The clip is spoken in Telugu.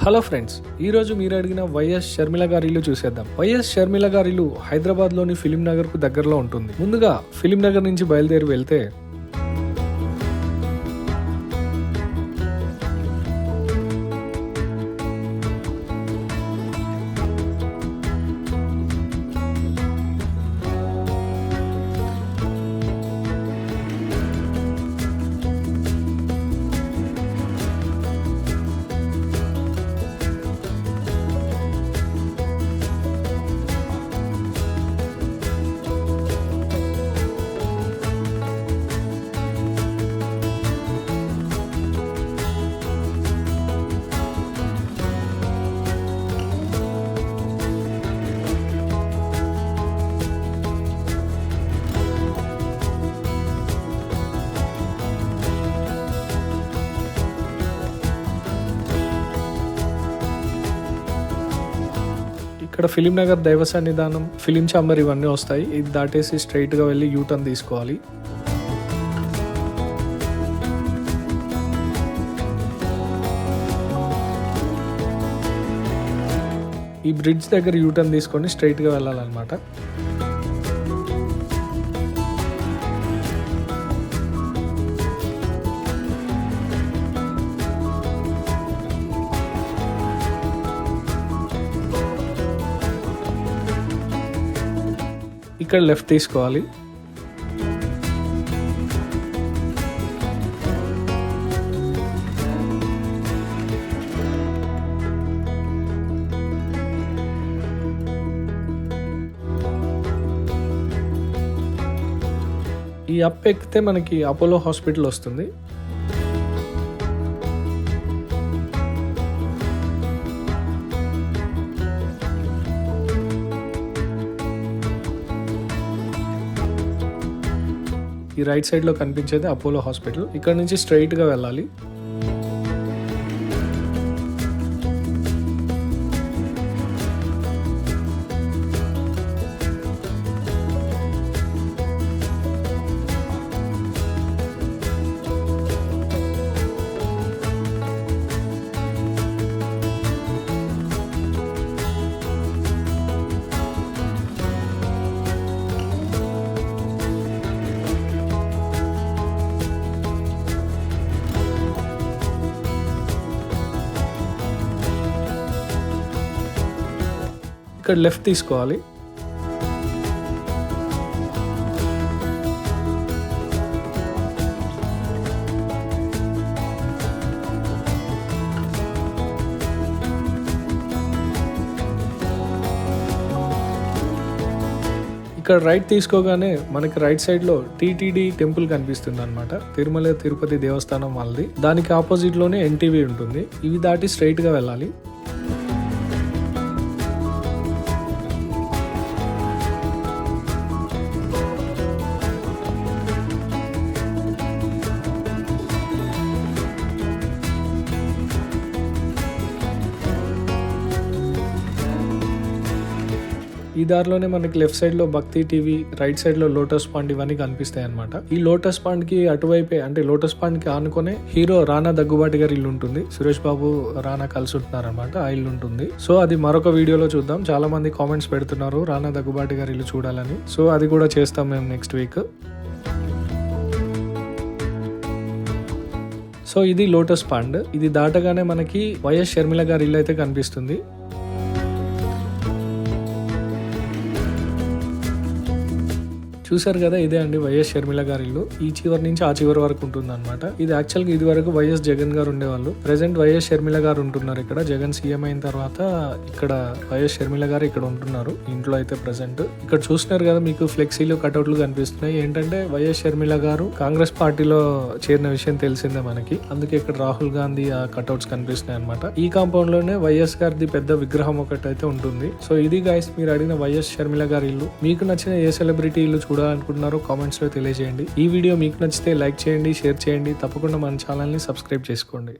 హలో ఫ్రెండ్స్, ఈ రోజు మీరు అడిగిన వైఎస్ షర్మిల గారి ఇల్లు చూసేద్దాం. వైఎస్ షర్మిల గారి ఇల్లు హైదరాబాద్ లోని ఫిలిం నగర్ కు దగ్గరలో ఉంటుంది. ముందుగా ఫిలిం నగర్ నుంచి బయలుదేరి వెళ్తే ఇక్కడ ఫిలిం నగర్ దైవ సన్నిధానం, ఫిలిం ఛాంబర్ ఇవన్నీ వస్తాయి. ఇది దాటేసి స్ట్రైట్ గా వెళ్ళి యూటర్న్ తీసుకోవాలి. ఈ బ్రిడ్జ్ దగ్గర యూటర్న్ తీసుకొని స్ట్రైట్ గా వెళ్ళాలన్నమాట. ఇక్కడ లెఫ్ట్ తీసుకోవాలి. ఈ అప్ ఎక్కితే మనకి అపోలో హాస్పిటల్ వస్తుంది. ఈ రైట్ సైడ్ లో కనిపించేది అపోలో హాస్పిటల్. ఇక్కడ నుంచి స్ట్రైట్ గా వెళ్ళాలి. ఇక్కడ లెఫ్ట్ తీసుకోవాలి. ఇక్కడ రైట్ తీసుకోగానే మనకి రైట్ సైడ్ లో టీటీడీ టెంపుల్ కనిపిస్తుంది అనమాట. తిరుమల తిరుపతి దేవస్థానం వాళ్ళది. దానికి ఆపోజిట్ లోనే ఎన్టీవీ ఉంటుంది. ఇవి దాటి స్ట్రైట్ గా వెళ్ళాలి. ఈ దారిలోనే మనకి లెఫ్ట్ సైడ్ లో భక్తి టీవీ, రైట్ సైడ్ లో లోటస్ పాండ్ ఇవన్నీ కనిపిస్తాయి అనమాట. ఈ లోటస్ పాండ్ కి అటువైపే, అంటే లోటస్ పాండ్ కి ఆనుకునే హీరో రానా దగ్గుబాటి గారి ఇల్లు ఉంటుంది. సురేష్ బాబు రానా కలిసి ఉంటున్నారు అనమాట. ఆ ఇల్లు ఉంటుంది. సో అది మరొక వీడియోలో చూద్దాం. చాలా మంది కామెంట్స్ పెడుతున్నారు రానా దగ్గుబాటి గారి ఇల్లు చూడాలని. సో అది కూడా చేస్తాం మేము నెక్స్ట్ వీక్. సో ఇది లోటస్ పాండ్. ఇది దాటగానే మనకి వైఎస్ షర్మిల గారి ఇల్లు అయితే కనిపిస్తుంది. చూసారు కదా, ఇదే అండి వైఎస్ షర్మిల గారి ఇల్లు. ఈ చివరి నుంచి ఆ చివరి వరకు ఉంటుంది అనమాట. ఇది యాక్చువల్ గా ఇది వరకు వైఎస్ జగన్ గారు ఉండేవాళ్ళు. ప్రెసెంట్ వైఎస్ షర్మిల గారు ఉంటున్నారు ఇక్కడ. జగన్ సీఎం అయిన తర్వాత ఇక్కడ వైఎస్ షర్మిల గారు ఇక్కడ ఉంటున్నారు ఇంట్లో అయితే ప్రెసెంట్. ఇక్కడ చూస్తున్నారు కదా, మీకు ఫ్లెక్సీలు, కటౌట్లు కనిపిస్తున్నాయి. ఏంటంటే వైఎస్ షర్మిల గారు కాంగ్రెస్ పార్టీలో చేరిన విషయం తెలిసిందే మనకి. అందుకే ఇక్కడ రాహుల్ గాంధీ ఆ కటౌట్స్ కనిపిస్తున్నాయి అనమాట. ఈ కాంపౌండ్ లోనే వైఎస్ గారిది పెద్ద విగ్రహం ఒకటి అయితే ఉంటుంది. సో ఇది గైస్, మీరు అడిగిన వైఎస్ షర్మిల గారి ఇల్లు. మీకు నచ్చిన ఏ సెలబ్రిటీ ఇల్లు చూడాలనుకుంటున్నారో కామెంట్స్ లో తెలియజేయండి. ఈ వీడియో మీకు నచ్చితే లైక్ చేయండి, షేర్ చేయండి. తప్పకుండా మన ఛానల్ ని సబ్స్క్రైబ్ చేసుకోండి.